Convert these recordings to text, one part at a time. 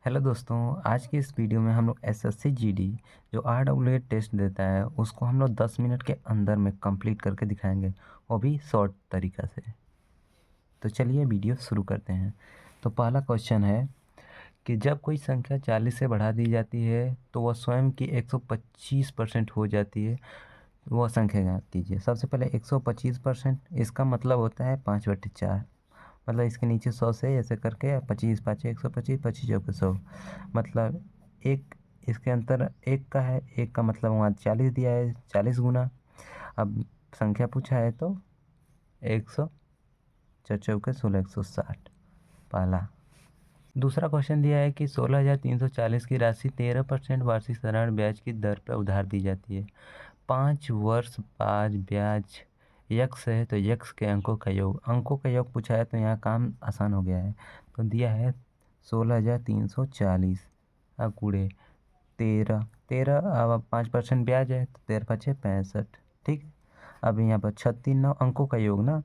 Hello दोस्तों, आज की इस वीडियो में हम लोग एसएससी जीडी जो आरडब्ल्यूए टेस्ट देता है उसको हम लोग 10 मिनट के अंदर में कंप्लीट करके दिखाएंगे, वो भी शॉर्ट तरीक़ा से। तो चलिए वीडियो शुरू करते हैं। तो पहला क्वेश्चन है कि जब कोई संख्या 40 से बढ़ा दी जाती है तो वह स्वयं की 125% हो जाती है। वह संख्या ज्ञात कीजिए। सबसे पहले 125%, इसका मतलब होता है 5/4। मतलब इसके नीचे 100 से ऐसे करके 25 पाँचे 125, 25 चौके 100। मतलब एक इसके अंतर एक का है, एक का मतलब वहाँ 40 दिया है, 40 गुना। अब संख्या पूछा है तो 100 4 चौके 16, 160 पहला। दूसरा क्वेश्चन दिया है कि 16,340 की राशि 13% वार्षिक साधारण ब्याज की दर पर उधार दी जाती है। 5 वर्ष बाद ब्याज यक्स है तो यक्स के अंकों का योग, अंकों का योग पूछा है तो यहाँ काम आसान हो गया है। तो दिया है 16,340 गुणे 13 अब 5% ब्याज है तो 13×5 = 65। ठीक है। अब यहाँ पर 36 9 अंकों का योग ना,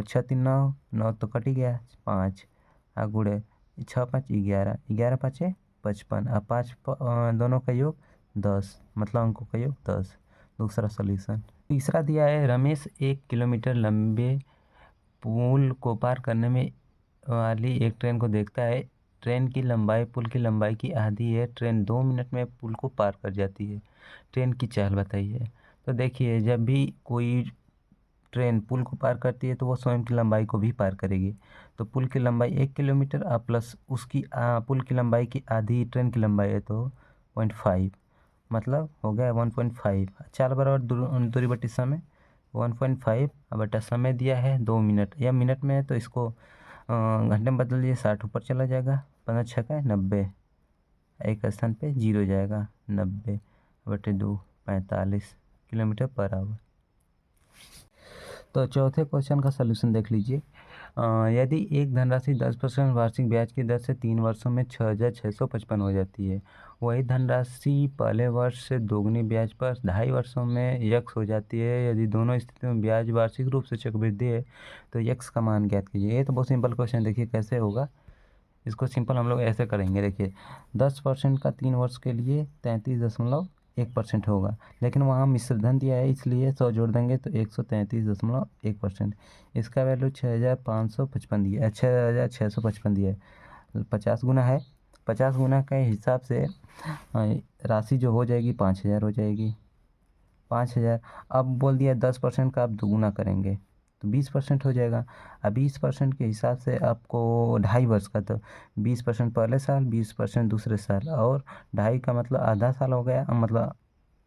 36 9 9 तो कट ही गया, 5 गुणे 6 5 11 11 5 55। अब 5 दोनों का योग 10, मतलब अंकों का योग 10। दूसरा सॉल्यूशन। तीसरा दिया है रमेश 1 किलोमीटर लंबे पुल को पार करने में वाली एक ट्रेन को देखता है। ट्रेन की लंबाई पुल की लंबाई की आधी है। ट्रेन 2 मिनट में पुल को पार कर जाती है। ट्रेन की चाल बताइए। तो देखिए, जब भी कोई ट्रेन पुल को पार करती है तो वो स्वयं की लंबाई को भी पार करेगी। तो पुल की लंबाई 1 किलोमीटर प्लस उसकी पुल की लंबाई की आधी ट्रेन की लंबाई है तो 0.5, मतलब हो गया 1.5। चाल बराबर दूरी बटी समय 1.5 बटा समय दिया है 2 मिनट, या मिनट में है तो इसको घंटे में बदल दिए, 60 ऊपर चला जाएगा, 15 छक्का 90, एक स्थान पे 0 जाएगा, 90/2 45 किलोमीटर पर आवर। तो चौथे क्वेश्चन का सलूशन देख लीजिए। यदि एक धनराशि 10% वार्षिक ब्याज की दर से 3 वर्षों में 6,655 हो जाती है, वही धनराशि पहले वर्ष से दोगुनी ब्याज पर 2.5 वर्षों में यक्स हो जाती है। यदि दोनों स्थितियों में ब्याज वार्षिक रूप से चक्रवृद्धि है तो यक्स का मान ज्ञात कीजिए। ये तो बहुत सिंपल क्वेश्चन, देखिए कैसे होगा। इसको सिंपल हम लोग ऐसे करेंगे। देखिए 10% का 3 वर्ष के लिए 33.1% होगा, लेकिन वहाँ मिश्र धन दिया है इसलिए 100 जोड़ देंगे तो 133.1%। इसका वैल्यू 6,555 दिया है, 6,655 दिया है। 50 गुना है, 50 गुना के हिसाब से राशि जो हो जाएगी 5,000 हो जाएगी। 5,000 अब बोल दिया 10% का आप दोगुना करेंगे तो 20% हो जाएगा। अब 20% के हिसाब से आपको 2.5 वर्ष का, तो 20% पहले साल 20% दूसरे साल, और 2.5 का मतलब आधा साल हो गया, मतलब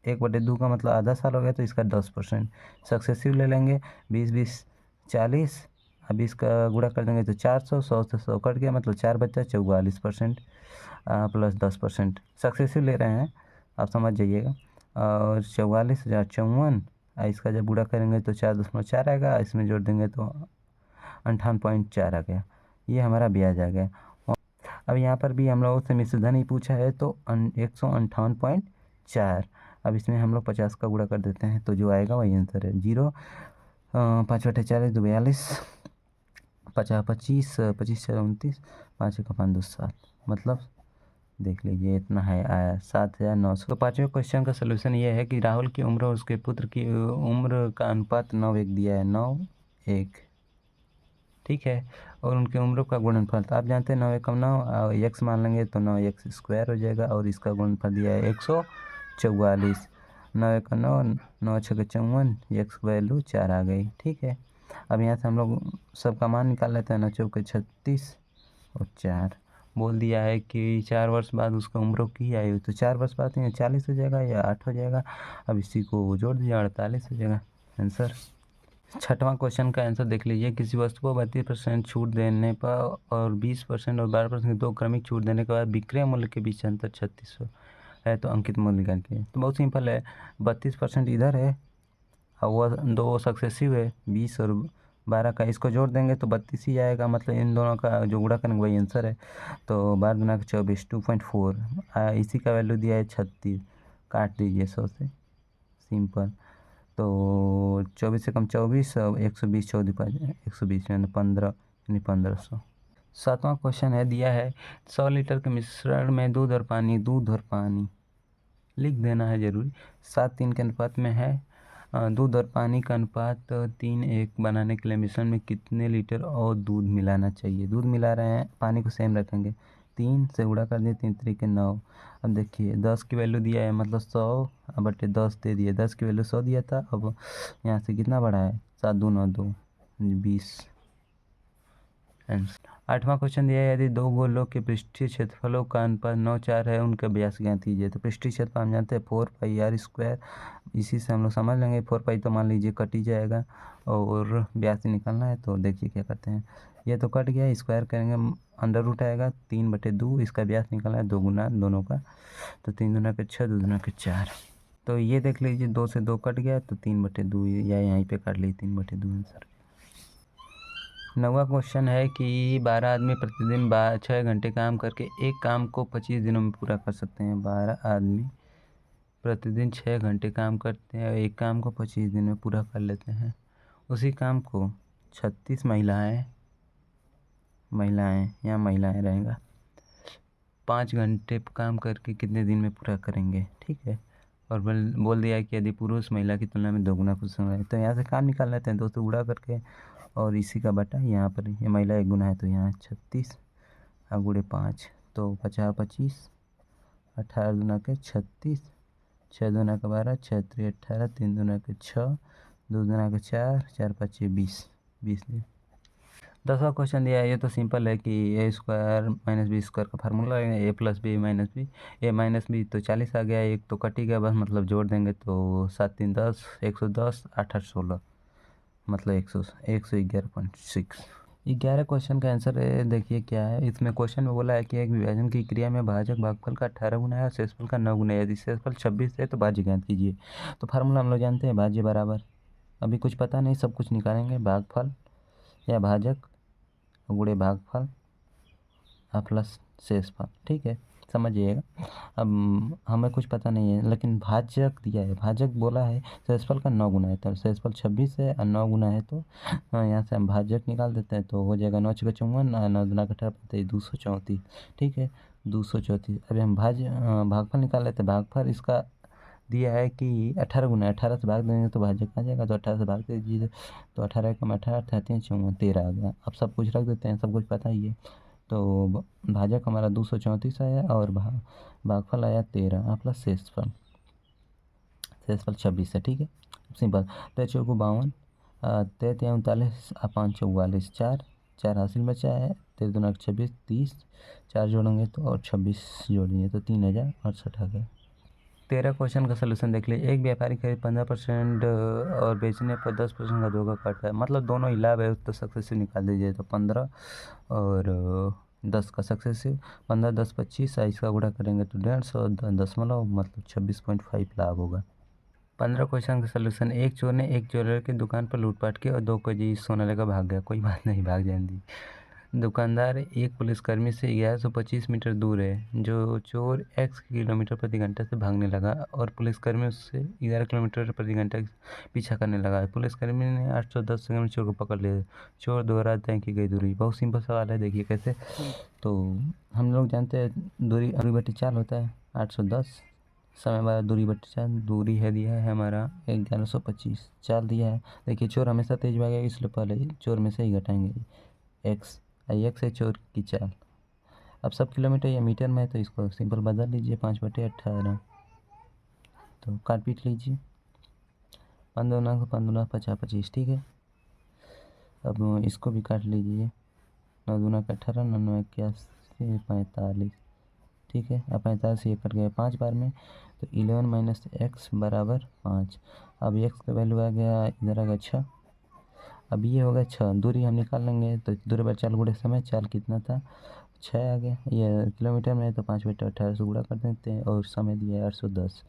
1/2 का मतलब आधा साल हो गया, तो इसका 10% सक्सेसिव ले लेंगे। 20 20 40, अब इसका गुणा कर देंगे तो 400, 100 से 100 कट गया, मतलब 4 बचा 44% प्लस 10% सक्सेसिव ले रहे हैं, आप समझ जाइएगा। और 44,054, इसका जब गुणा करेंगे तो 4.4 आएगा, इसमें जोड़ देंगे तो 58.4 आ गया। ये हमारा ब्याज आ गया। अब यहाँ पर भी हम लोगों से मिश्र धन ही पूछा है तो 158.4। अब इसमें हम लोग 50 का गुणा कर देते हैं तो जो आएगा वही आंसर है। 0 5/4 2 42, 50 25 25 4 29, 5 1 5 2 7, मतलब देख लीजिए इतना है, आया 7,900। तो पाँचवें क्वेश्चन का सलूशन ये है कि राहुल की उम्र और उसके पुत्र की उम्र का अनुपात 9:1 दिया है, 9:1, ठीक है। और उनकी उम्र का गुणनफल, तो आप जानते हैं 9 × 9 एक्स मान लेंगे तो 9x² हो जाएगा, और इसका गुणनफल दिया है 144। 9 × 9 9 × 6 = 54, एक्स वैल्यू 4 आ गई, ठीक है। अब यहाँ से हम लोग सबका मान निकाल लेते हैं। 9 × 4 = 36 और 4 बोल दिया है कि 4 वर्ष बाद उसका उम्र की आयु, तो 4 वर्ष बाद यहाँ 40 हो जाएगा या 8 हो जाएगा। अब इसी को जोड़ दीजिए, 48 हो जाएगा आंसर। छठवां क्वेश्चन का आंसर देख लीजिए। किसी वस्तु को 32% छूट देने पर और 20% और 12% की दो क्रमिक छूट देने के बाद विक्रय मूल्य के बीच अंतर 3600 है, तो अंकित मूल्य निकाल के। तो बहुत सिंपल है, 32% इधर है और वह दो सक्सेसिव है, 20 और 12 का, इसको जोड़ देंगे तो 32 ही आएगा, मतलब इन दोनों का जो गुणा करेंगे वही आंसर है। तो 12 गुना 24 2.4, इसी का वैल्यू दिया है 36, काट दीजिए 100 से, सिंपल। तो 24 से कम 24, 120 14 120 यानी 15 यानी 1500। 7वां क्वेश्चन है, दिया है 100 लीटर के मिश्रण में दूध और पानी लिख देना है जरूरी। 7:3 के अनुपात में है। दूध और पानी का अनुपात 3:1 बनाने के लिए मिश्रण में कितने लीटर और दूध मिलाना चाहिए। दूध मिला रहे हैं, पानी को सेम रखेंगे। 3 से गुणा कर दिए, 3 3 के 9। अब देखिए 10 की वैल्यू दिया है, मतलब 100 बटे 10 दे दिए। 10 की वैल्यू 100 दिया था, अब यहाँ से कितना बढ़ा है, 7 2 9 2 20। 8वां क्वेश्चन दिया है, यदि दो गोलों के पृष्ठीय क्षेत्रफलों का अनुपात 9:4 है, उनका व्यास ज्ञात कीजिए। तो पृष्ठीय क्षेत्रफल हम जानते हैं 4πr²। इसी से हम लोग समझ लेंगे। 4π तो मान लीजिए कट ही जाएगा और व्यास निकालना है, तो देखिए क्या करते हैं। ये तो कट गया, स्क्वायर करेंगे, अंडर रूट आएगा 3/2। इसका व्यास निकालना है 2 गुना दोनों का, तो 3 दूना के 6, 2 दूना के 4। तो ये देख लीजिए 2 से 2 कट गया, तो 3/2 या यहीं पे काट ली 3/2 आंसर। 9वां क्वेश्चन है कि 12 आदमी प्रतिदिन 6 घंटे काम करके एक काम को 25 दिनों में पूरा कर सकते हैं। 12 आदमी प्रतिदिन 6 घंटे काम करते हैं और एक काम को 25 दिन में पूरा कर लेते हैं। उसी काम को 36 महिलाएं रहेगा 5 घंटे काम करके कितने दिन में पूरा करेंगे, ठीक है। और बोल दिया है कि यदि पुरुष महिला की तुलना में 2 गुना कुछ समय है, तो यहाँ से काम निकाल लेते हैं। 2 से गुणा करके और इसी का बटा यहाँ पर, ये महिला 1 गुना है तो यहाँ 36 और गुणे 5, तो 50 25, 18 दूना के 36, 6 दूना के 12, 6 3 18, 3 दूना के 6, 2 दूना के 4, 4 5 20 दिन। 10वां क्वेश्चन दिया है, ये तो सिंपल है कि a² - b² का फार्मूला है, a + b - b। a - b तो 40 आ गया, एक तो कट ही गया, बस मतलब जोड़ देंगे तो 7 3 10, 110, 8 8 16, मतलब 111.6। 11 क्वेश्चन का आंसर है, देखिए क्या है। इसमें क्वेश्चन में बोला है कि एक विभाजन की क्रिया में भाजक भागफल का 18 गुना है और शेषफल का 9 गुना है। यदि शेषफल 26 है तो भाज्य ज्ञात कीजिए। तो फार्मूला हम लोग जानते हैं, भाज्य बराबर, अभी कुछ पता नहीं, सब कुछ निकालेंगे, भागफल या भाजक गुणे भागफल प्लस शेषफल, ठीक है, समझिएगा। अब हमें कुछ पता नहीं है, लेकिन भाजक दिया है, भाजक बोला है शेषफल का 9 गुना है, तो शेषफल 26 है और 9 गुना है, तो यहाँ से हम भाजक निकाल देते हैं, तो हो जाएगा 9 × 54, 9 दूना 18, 234, ठीक है, 234। अभी हम भागफल निकाल लेते हैं। भागफल इसका दिया है कि 18 गुना, 18 से भाग देंगे तो भाजक आ जाएगा, तो 18 से भाग दीजिए, तो 18 कम 18, 38 54 13 आ गया। अब सब कुछ रख देते हैं, सब कुछ पता ही है, तो भाजक हमारा 234 आया और भागफल आया 13 प्लस शेषफल 26 है, ठीक है, सिंपल। 3 चौको 52, 3 39, 5 44, 4 हासिल बचा है, 13 दूना 26 30, 4 जोड़ेंगे तो और 26 जोड़ेंगे तो 3068 आ गया। 13 क्वेश्चन का सलूशन देख लीजिए। एक व्यापारी करीब 15% और बेचने पर 10% का धोखा करता है, मतलब दोनों ही लाभ है, तो सक्सेसिव निकाल दीजिए। तो 15 और 10 का सक्सेसिव, 15 10 25, इसका गुणा करेंगे तो 150 दशमलव, मतलब 26.5 लाभ होगा। 15 क्वेश्चन का सलूशन। एक चोर ने एक ज्वेलर की दुकान पर लूटपाट की और 2 केजी सोना लेकर भाग गया। कोई बात नहीं, भाग जाएंगी। दुकानदार एक पुलिसकर्मी से 1125 मीटर दूर है। जो चोर x किलोमीटर प्रति घंटा से भागने लगा और पुलिसकर्मी उससे 11 किलोमीटर प्रति घंटा पीछा करने लगा है। पुलिसकर्मी ने 810 सेकंड में चोर को पकड़ लिया। चोर द्वारा तय की गई दूरी। बहुत सिंपल सवाल है, देखिए कैसे। तो हम लोग जानते हैं दूरी बटे चाल होता है 810, समय बाद दूरी बटे चाल, दूरी है दिया है हमारा 1125, चाल दिया है। देखिए चोर हमेशा तेज भागेगा, इसलिए पहले चोर में से ही घटाएंगे x है चोर की चाल। अब सब किलोमीटर या मीटर में है, तो इसको सिंपल बदल लीजिए, 5/18, तो काट पीट लीजिए, 15 15 50 25, ठीक है। अब इसको भी काट लीजिए, 9 दूना का 18, 9 9 81, 45, ठीक है। अब 45 ये कट गया 5 बार में, तो 11 - x बराबर 5। अब x का वैल्यू आ गया, इधर आ गया 6। अब ये होगा 6, दूरी हम निकाल लेंगे, तो दूरी पर चाल गुणे समय, चाल कितना था 6 आ गया। ये किलोमीटर में है तो 5/18 से गुणा कर देते हैं और समय दिया है 810,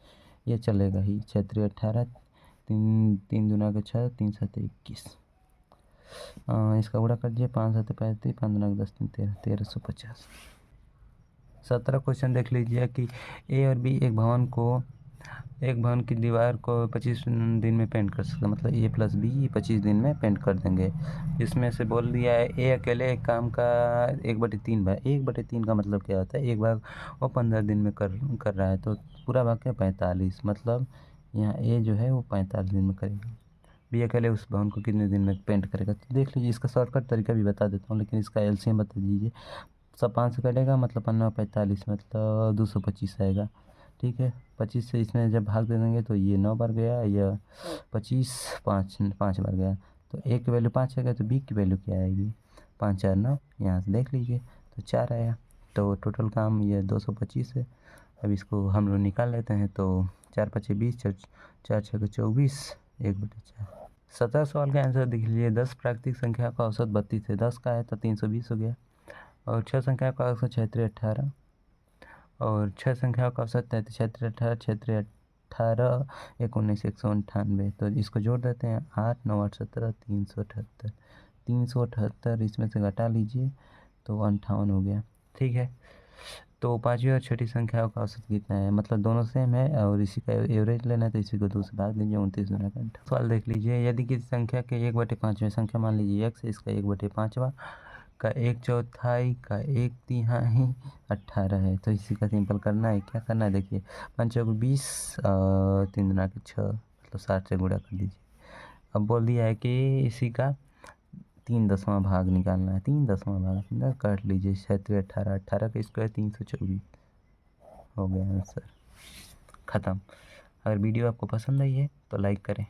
ये चलेगा ही। 6 3 18, 3 दूना का 6, 3 7 21, इसका गुणा कर दिए, 5 7 35, 5 दूना 10 3 13, 1350। 17 क्वेश्चन देख लीजिए कि ए और बी एक भवन को एक भवन की दीवार को 25 दिन में पेंट कर सकते, मतलब A+B 25 दिन में पेंट कर देंगे। इसमें से बोल दिया है ए अकेले एक काम का 1/3 भाग, 1/3 का मतलब क्या होता है, एक भाग वो 15 दिन में कर रहा है, तो पूरा भाग क्या 45, मतलब यहाँ ए जो है वो 45 दिन में करेगा। बी अकेले उस भवन को कितने दिन में पेंट करेगा, तो देख लीजिए, इसका शॉर्टकट तरीका भी बता देता हूँ, लेकिन इसका एलसीएम बता दीजिए। सब 5 से कटेगा, मतलब 15 45, मतलब 225 आएगा। ठीक है, 25 से इसमें जब भाग दे देंगे तो ये 9 बार गया, या 25 5 बार गया, तो ए की वैल्यू 5 आएगा, तो बी की वैल्यू क्या आएगी, 5 4 9, यहाँ से देख लीजिए, तो 4 आया। तो टोटल काम ये 225 है। अब इसको हम लोग निकाल लेते हैं, तो 4 5 20, 4 6 24, 1/4। 17 सवाल का आंसर देख लीजिए। 10 प्राकृतिक संख्या का औसत 32 है, 10 का है तो 320 हो गया। और 6 संख्या का औसत 76 18, और 6 संख्या का औसत 33 76 18 76 18 19 198, तो इसको जोड़ देते हैं, 8 9 8 17 378, 378 इसमें से घटा लीजिए तो 58 हो गया। ठीक है, तो पाँचवीं और छठी संख्याओं का औसत कितना है, मतलब दोनों सेम है, और इसी का एवरेज लेना है, तो इसी को 2 से भाग दीजिए, 29 गुना का 58। सवाल देख लीजिए, यदि किसी संख्या के 1/5वें संख्या मान लीजिए x, इसका 1/5वां का 1/4 का 1/3 18 है, तो इसी का सिंपल करना है। क्या करना है, देखिए 5 चौक 20, 3 दूना के 6, मतलब 60 से गुणा कर दीजिए। अब बोल दिया है कि इसी का 3/10वां भाग निकालना है, 3/10वां भाग ना, काट लीजिए, 36 18, 18 का स्क्वायर 324, हो गया आंसर, ख़त्म। अगर वीडियो आपको पसंद आई है तो लाइक करें।